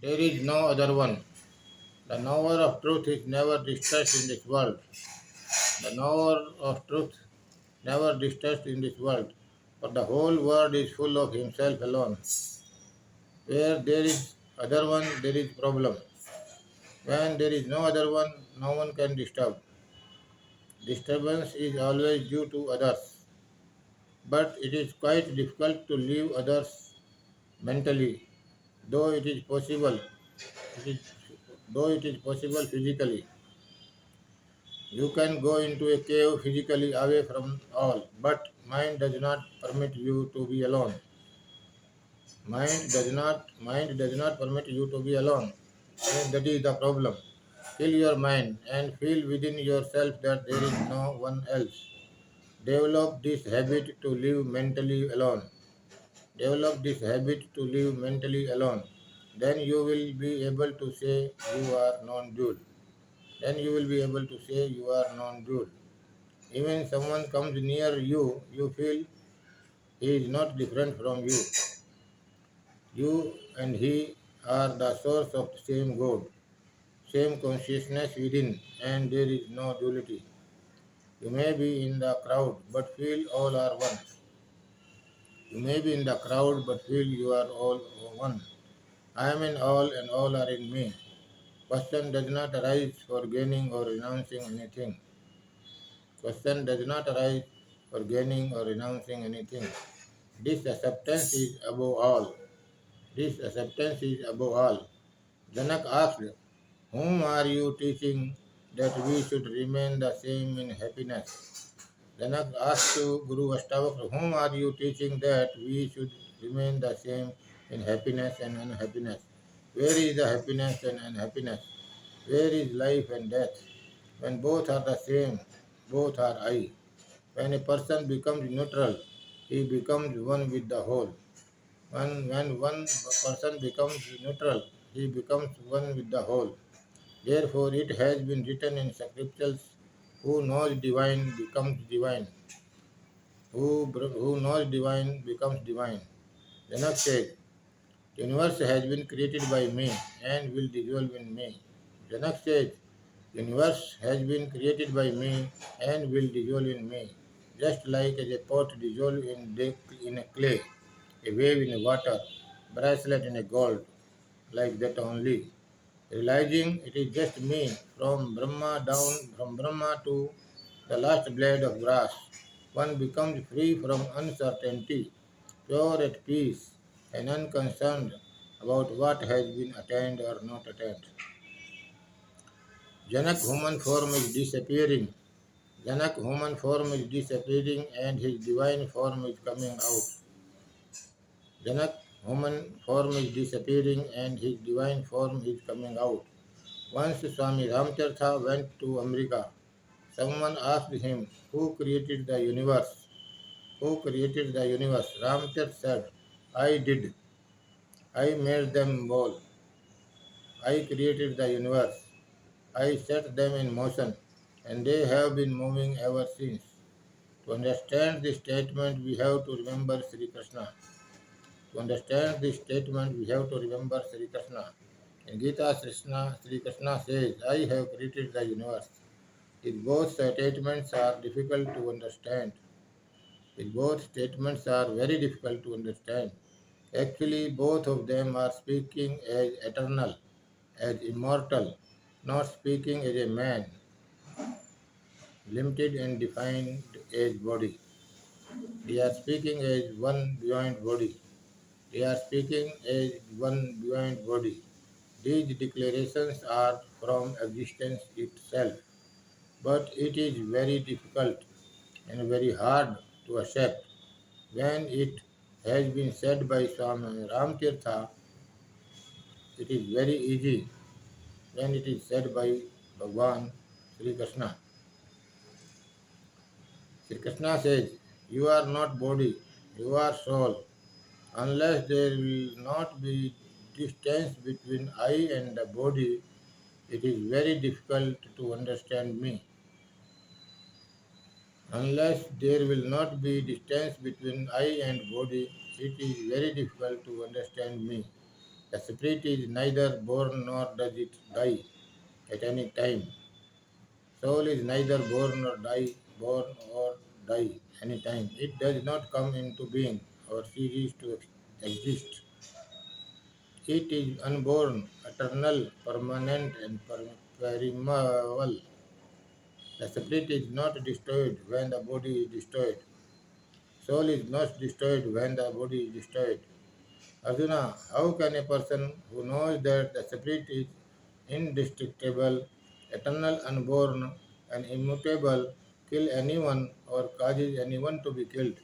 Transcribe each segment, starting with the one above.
There is no other one. The knower of truth is never distressed in this world. The knower of truth never distressed in this world, for the whole world is full of himself alone. Where there is other one, there is problem. When there is no other one, no one can disturb. Disturbance is always due to others, but it is quite difficult to leave others mentally, though it is possible. It is, though it is possible physically. You can go into a cave physically away from all, but mind does not permit you to be alone. Mind does not permit you to be alone. And that is the problem. Kill your mind and feel within yourself that there is no one else. Develop this habit to live mentally alone. Develop this habit to live mentally alone. Then you will be able to say you are non-dual. Then you will be able to say you are non-dual. Even someone comes near you, you feel he is not different from you. You and he are the source of the same God, same consciousness within, and there is no duality. You may be in the crowd, but feel all are one. You may be in the crowd, but feel you are all one. I am in all, and all are in me. Question does not arise for gaining or renouncing anything. Question does not arise for gaining or renouncing anything. This acceptance is above all. This acceptance is above all. Janak asked, whom are you teaching that we should remain the same in happiness? Janak asked to Guru Astavakra, whom are you teaching that we should remain the same in happiness and unhappiness? Where is the happiness and unhappiness? Where is life and death? When both are the same, both are I. When a person becomes neutral, he becomes one with the whole. When one person becomes neutral, he becomes one with the whole. Therefore, it has been written in scriptures, who knows divine becomes divine. Who knows divine becomes divine. Janak said, universe has been created by me and will dissolve in me. Janak said, universe has been created by me and will dissolve in me. Just like as a pot dissolves in a clay, a wave in a water, bracelet in a gold, like that only. Realizing it is just me from Brahma to the last blade of grass, one becomes free from uncertainty, pure at peace, and unconcerned about what has been attained or not attained. Janak human form is disappearing. Janak human form is disappearing and his divine form is coming out. Janak human form is disappearing and his divine form is coming out. Once Swami Ramchartha went to America. Someone asked him, who created the universe? Who created the universe? Ramchartha said, I did. I made them all. I created the universe. I set them in motion, and they have been moving ever since. To understand this statement, we have to remember Sri Krishna. To understand this statement, we have to remember Sri Krishna. In Gita, Sri Krishna says, I have created the universe. If both statements are difficult to understand, if both statements are very difficult to understand, actually both of them are speaking as eternal, as immortal, not speaking as a man, limited and defined as body. They are speaking as one beyond body. They are speaking as one beyond body. These declarations are from existence itself, but it is very difficult and very hard to accept. When it has been said by Swami Ramtirtha, it is very easy. When it is said by Bhagwan Sri Krishna, Sri Krishna says, you are not body, you are soul. Unless there will not be distance between I and the body, it is very difficult to understand me. Unless there will not be distance between I and body, it is very difficult to understand me. The spirit is neither born nor does it die at any time. Soul is neither born or die any time. It does not come into being or ceases to exist. It is unborn, eternal, permanent, and primal. The spirit is not destroyed when the body is destroyed. Soul is not destroyed when the body is destroyed. Arjuna, how can a person who knows that the spirit is indestructible, eternal, unborn, and immutable kill anyone or causes anyone to be killed?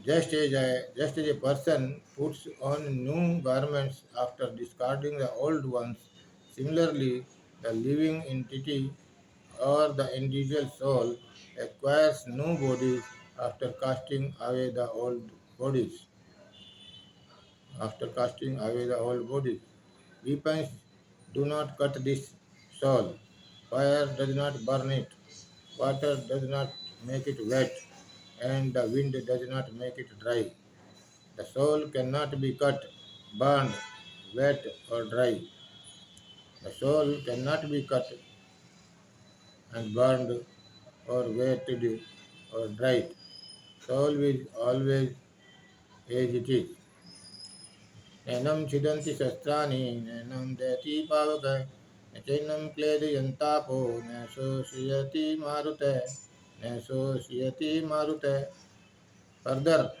Just as a person puts on new garments after discarding the old ones, similarly, the living entity or the individual soul acquires new bodies after casting away the old bodies. After casting away the old bodies, weapons do not cut this soul. Fire does not burn it. Water does not make it wet, and the wind does not make it dry. The soul cannot be cut, burned, wet, or dry. The soul cannot be cut and burned or wetted or dried. Soul is always as it is. नैनं छिदन्ति शस्त्राणि नैनं दयति पावक न चैनं क्लेदयन्तापो न शोषयति मारुतः न शोषयति मारुतः. Further,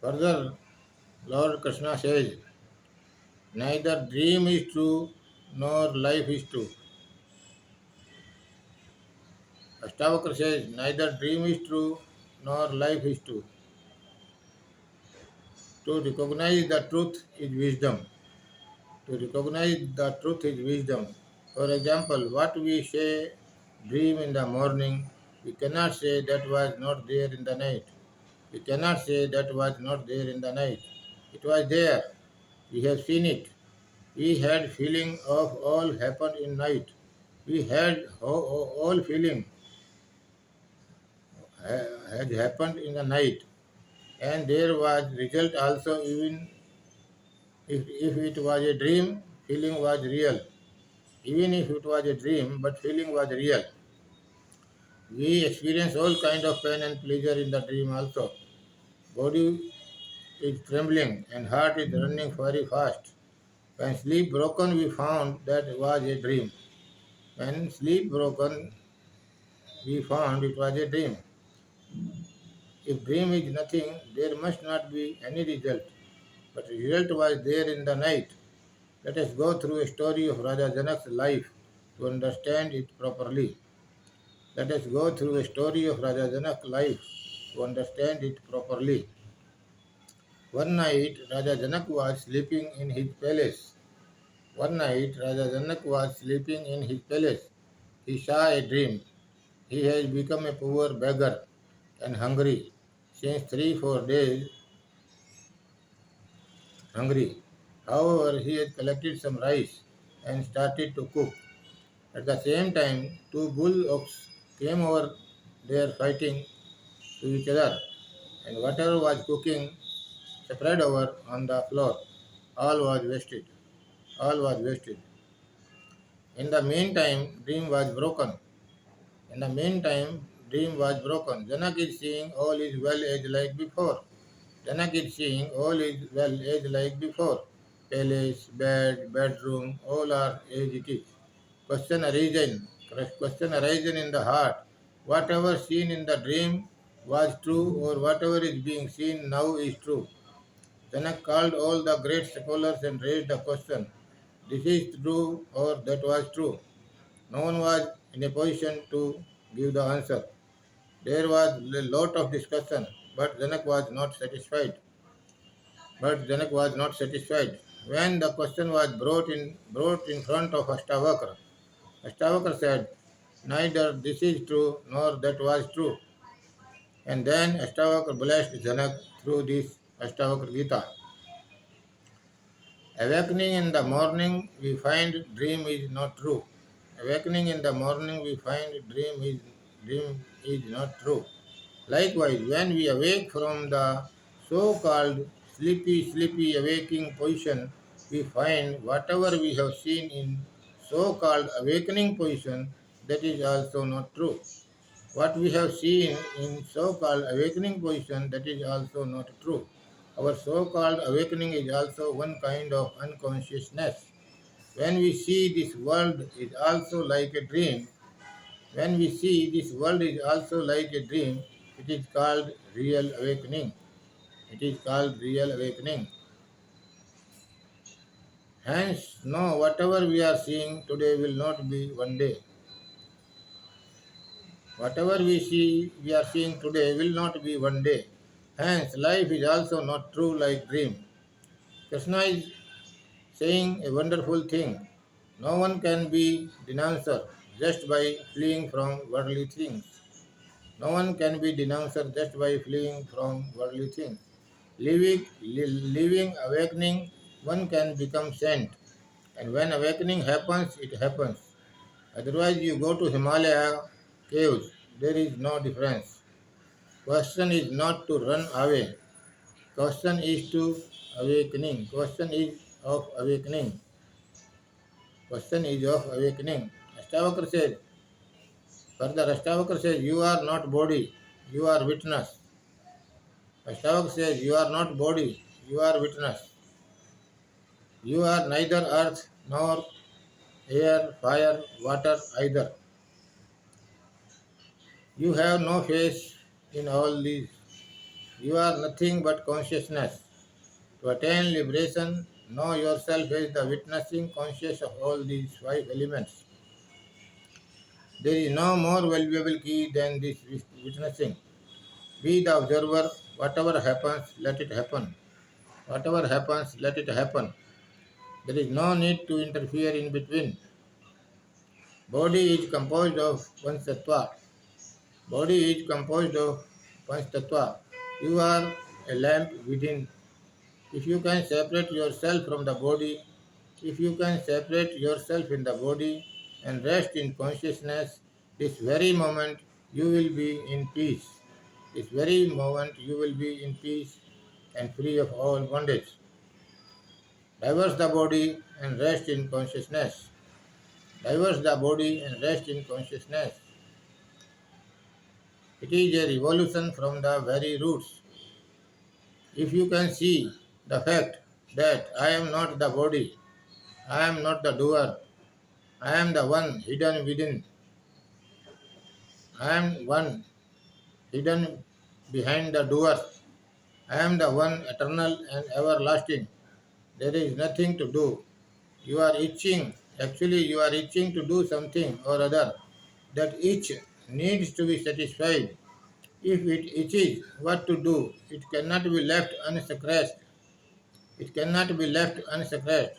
further, Lord Krishna says, neither dream is true nor life is true. Astavakra says, neither dream is true nor life is true. To recognize the truth is wisdom. To recognize the truth is wisdom. For example, what we say dream in the morning, we cannot say that was not there in the night. We cannot say that was not there in the night. It was there. We have seen it. We had feeling of all happened in night. We had all feeling had happened in the night, and there was result also. Even if it was a dream, feeling was real. Even if it was a dream, but feeling was real. We experience all kind of pain and pleasure in the dream also. Body is trembling and heart is running very fast. When sleep broken, we found that was a dream. When sleep broken, we found it was a dream. If dream is nothing, there must not be any result. But result was there in the night. Let us go through a story of Raja Janak's life to understand it properly. Let us go through a story of Raja Janak's life to understand it properly. One night, Raja Janak was sleeping in his palace. One night, Raja Janak was sleeping in his palace. He saw a dream. He has become a poor beggar and hungry since 3 4 days. Hungry. However, he had collected some rice and started to cook. At the same time, two bullocks came over there fighting to each other, and whatever was cooking spread over on the floor. All was wasted. All was wasted. In the meantime, dream was broken. In the meantime, dream was broken. Janak is seeing all is well as like before. Janak is seeing all is well as like before. Palace, bed, bedroom, all are as it is. Question arisen. Question arisen in the heart. Whatever seen in the dream was true, or whatever is being seen now is true. Janak called all the great scholars and raised the question. This is true or that was true. No one was in a position to give the answer. There was a lot of discussion, but Janak was not satisfied. When the question was brought in front of Astavakra, Astavakra said, Neither this is true nor that was true. And then Astavakra blessed Janak through this Astavakra Gita. Awakening in the morning, we find dream is not true. Awakening in the morning, we find dream is not true. Likewise, when we awake from the so-called sleepy awaking position, we find whatever we have seen in so-called awakening position, that is also not true. What we have seen in so-called awakening position, that is also not true. Our so-called awakening is also one kind of unconsciousness. When we see this world is also like a dream, when we see this world is also like a dream, it is called real awakening. It is called real awakening. Hence, no, whatever we are seeing today will not be one day. Whatever we are seeing today will not be one day. Hence, life is also not true like dream. Krishna is saying a wonderful thing. No one can be denouncer just by fleeing from worldly things. No one can be denouncer just by fleeing from worldly things. Living awakening, one can become saint. And when awakening happens, it happens. Otherwise, you go to Himalaya caves, there is no difference. Question is not to run away. Question is to awakening. Question is of awakening. Question is of awakening. Astavakra says, further Astavakra says, you are not body, you are witness. Astavakra says, you are not body, you are witness. You are neither earth nor air, fire, water either. You have no face in all these. You are nothing but consciousness. To attain liberation, know yourself as the witnessing conscious of all these five elements. There is no more valuable key than this witnessing. Be the observer. Whatever happens, let it happen. Whatever happens, let it happen. There is no need to interfere in between. Body is composed of Panchtattva. Body is composed of Panchtattva. You are a lamp within. If you can separate yourself from the body, if you can separate yourself in the body and rest in consciousness, this very moment you will be in peace. This very moment you will be in peace and free of all bondage. Diverse the body and rest in consciousness. Diverse the body and rest in consciousness. It is a revolution from the very roots. If you can see the fact that I am not the body, I am not the doer, I am the one hidden within, I am one hidden behind the doer, I am the one eternal and everlasting. There is nothing to do. You are itching, actually, you are itching to do something or other. That itch needs to be satisfied. If it itches what to do, it cannot be left unscratched. It cannot be left unscratched.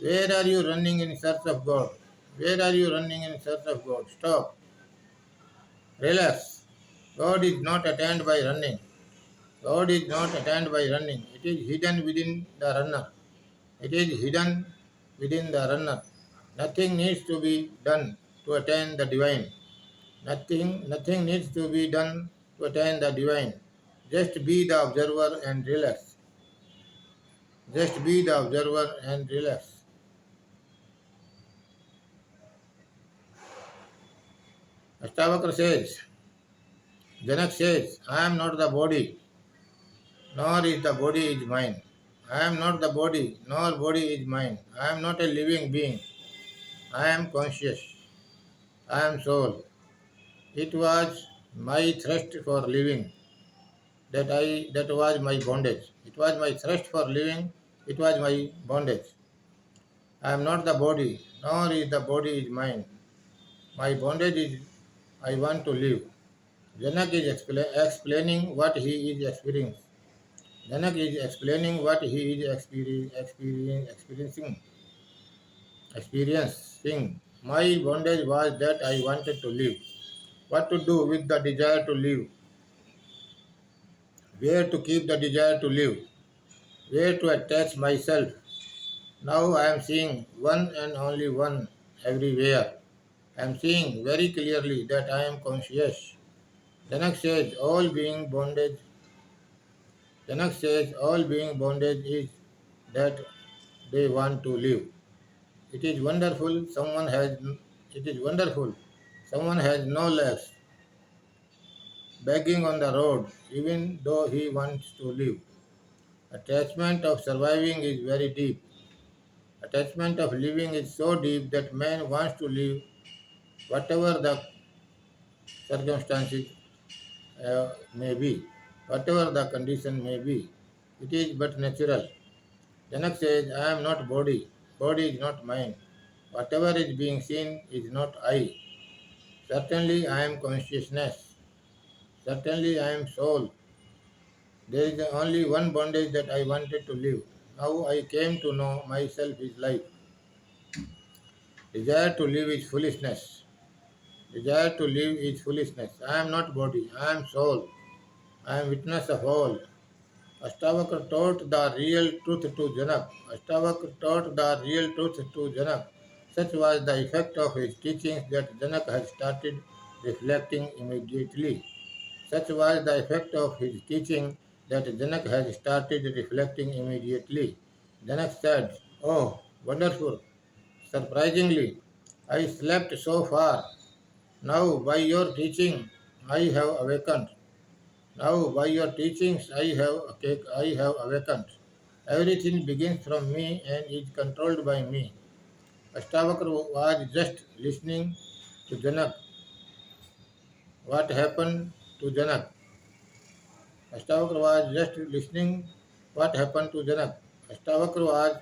Where are you running in search of God? Where are you running in search of God? Stop. Relax. God is not attained by running. God is not attained by running. It is hidden within the runner. It is hidden within the runner. Nothing needs to be done to attain the divine. Nothing needs to be done to attain the divine. Just be the observer and relax. Just be the observer and relax. Astavakra says, Janak says, I am not the body, nor is the body is mine. I am not the body, nor body is mine. I am not a living being. I am conscious. I am soul. It was my thirst for living that was my bondage. It was my thirst for living. It was my bondage. I am not the body, nor is the body is mine. My bondage is I want to live. Janak is explaining what he is experiencing. Janak is explaining what he is experiencing. My bondage was that I wanted to live. What to do with the desire to live? Where to keep the desire to live? Where to attach myself? Now I am seeing one and only one everywhere. I am seeing very clearly that I am conscious. Janak says all being bondage. Janak says all being bondage is that they want to live. It is wonderful. Someone has. It is wonderful. Someone has no legs, begging on the road, even though he wants to live. Attachment of surviving is very deep. Attachment of living is so deep that man wants to live whatever the circumstances may be, whatever the condition may be. It is but natural. Janak says, I am not body. Body is not mine. Whatever is being seen is not I. Certainly I am consciousness. Certainly I am soul. There is only one bondage that I wanted to live. Now I came to know myself is life. Desire to live is foolishness. Desire to live is foolishness. I am not body. I am soul. I am witness of all. Astavakra taught the real truth to Janak. Astavakra taught the real truth to Janak. Such was the effect of his teachings that Janak had started reflecting immediately. Such was the effect of his teaching that Janak had started reflecting immediately. Janak said, Oh, wonderful! Surprisingly, I slept so far. Now, by your teaching, I have awakened. Now, by your teachings, I have awakened. Everything begins from me and is controlled by me. Astavakra was just listening to Janak. What happened to Janak? Astavakra was just listening what happened to Janak. Astavakra was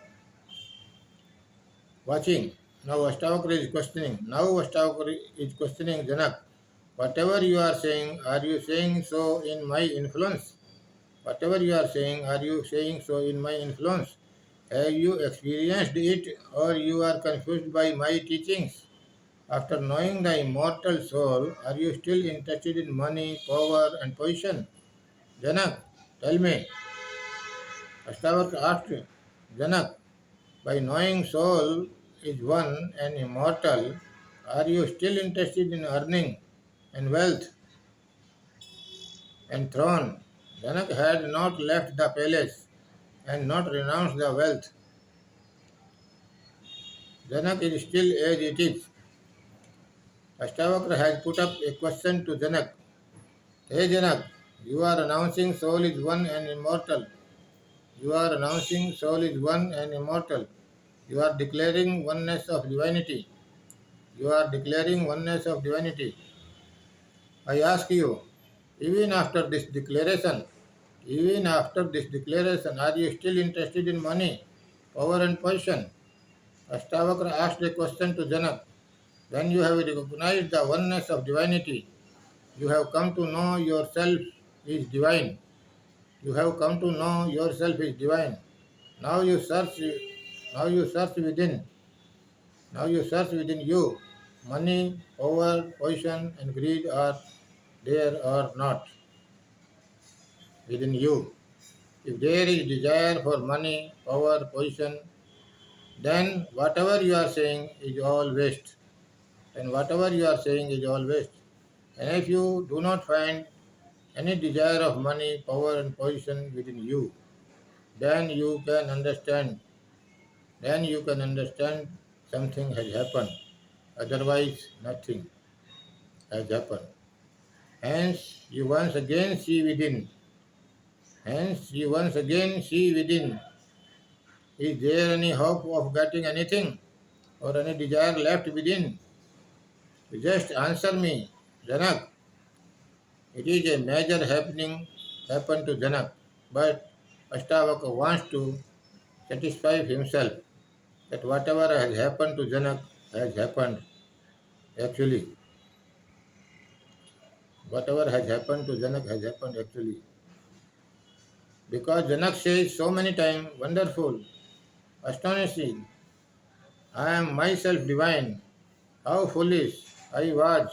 watching. Now Astavakra is questioning. Now Astavakra is questioning Janak. Whatever you are saying, are you saying so in my influence? Whatever you are saying, are you saying so in my influence? Have you experienced it or you are confused by my teachings? After knowing the immortal soul, are you still interested in money, power, and position? Janak, tell me. Astavakra asked Janak, by knowing soul is one and immortal, are you still interested in earning and wealth and throne? Janak had not left the palace and not renounced the wealth. Janak is still as it is. Astavakra has put up a question to Janak. Hey Janak, you are announcing soul is one and immortal. You are announcing soul is one and immortal. You are declaring oneness of divinity. You are declaring oneness of divinity. I ask you, even after this declaration, even after this declaration, are you still interested in money, power and position? Astavakra asked a question to Janak. When you have recognized the oneness of divinity, you have come to know yourself is divine. You have come to know yourself is divine. Now you search now you search within. Now you search within you. Money, power, position and greed are there or not within you. If there is desire for money, power, position, then whatever you are saying is all waste. And whatever you are saying is all waste. And if you do not find any desire of money, power, and position within you, then you can understand. Then you can understand something has happened. Otherwise, nothing has happened. Hence, you once again see within. Hence, you once again see within. Is there any hope of getting anything or any desire left within? You just answer me, Janak. It is a major happened to Janak, but Astavaka wants to satisfy himself that whatever has happened to Janak has happened actually. Whatever has happened to Janak has happened actually. Because Janak says so many times, wonderful, astonishing, I am myself divine. How foolish I was.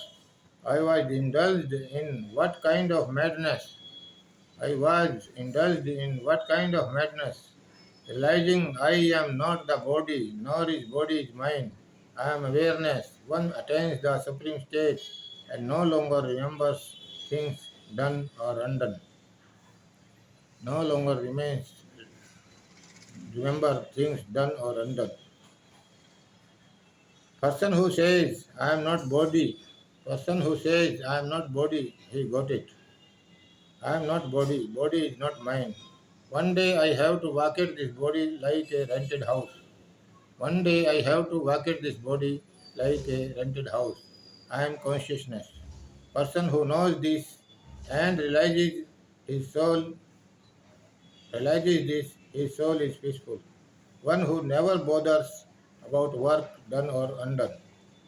I was indulged in what kind of madness? I was indulged in what kind of madness? Realizing I am not the body, nor is body is mine. I am awareness. One attains the supreme state and no longer remembers things done or undone. No longer remains remember things done or undone. Person who says I am not body, person who says I am not body, he got it. I am not body, body is not mine. One day I have to vacate this body like a rented house. One day I have to vacate this body like a rented house. I am consciousness. Person who knows this and his soul realizes this, his soul is peaceful. One who never bothers about work done or undone.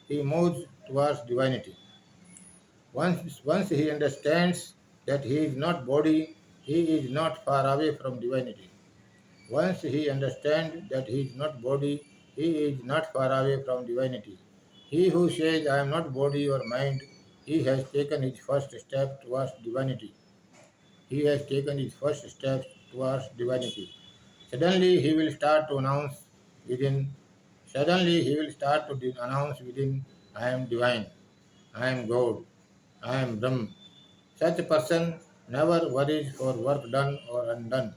He moves towards divinity. Once he understands that he is not body, he is not far away from divinity. Once he understands that he is not body, he is not far away from divinity. He who says, I am not body or mind, he has taken his first step towards divinity. He has taken his first step towards divinity. Suddenly he will start to announce within, suddenly he will start to announce within, I am divine, I am God, I am Brahm. Such a person never worries for work done or undone.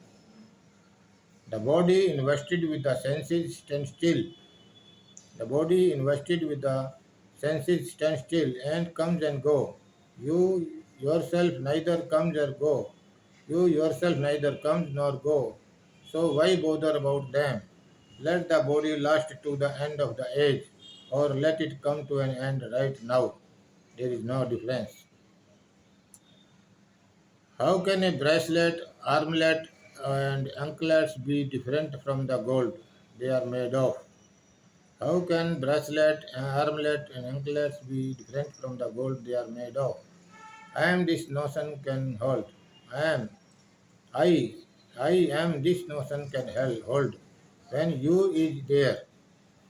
The body invested with the senses stands still. The body invested with the senses stands still and comes and go. You yourself neither comes or go. You yourself neither comes nor go. So why bother about them? Let the body last to the end of the age, or let it come to an end right now. There is no difference. How can a bracelet, armlet, and anklets be different from the gold they are made of? How can bracelet, armlet, and anklets be different from the gold they are made of? I am this notion can hold. I am. I. I am this notion can hold. When you is there.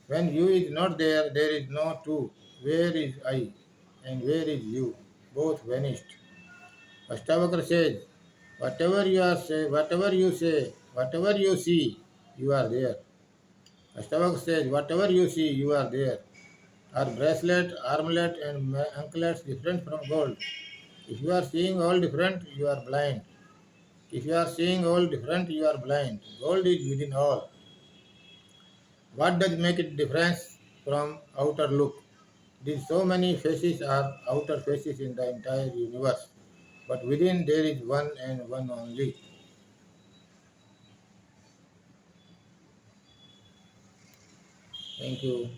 When you is not there, there is no two. Where is I? And where is you? Both vanished. Astavakra says, whatever you say, whatever you see, you are there. Astavakra says, whatever you see, you are there. Are bracelet, armlet, and anklets different from gold? If you are seeing all different, you are blind. If you are seeing all different, you are blind. Gold is within all. What does make it difference from outer look? These so many faces are outer faces in the entire universe, but within there is one and one only. Thank you.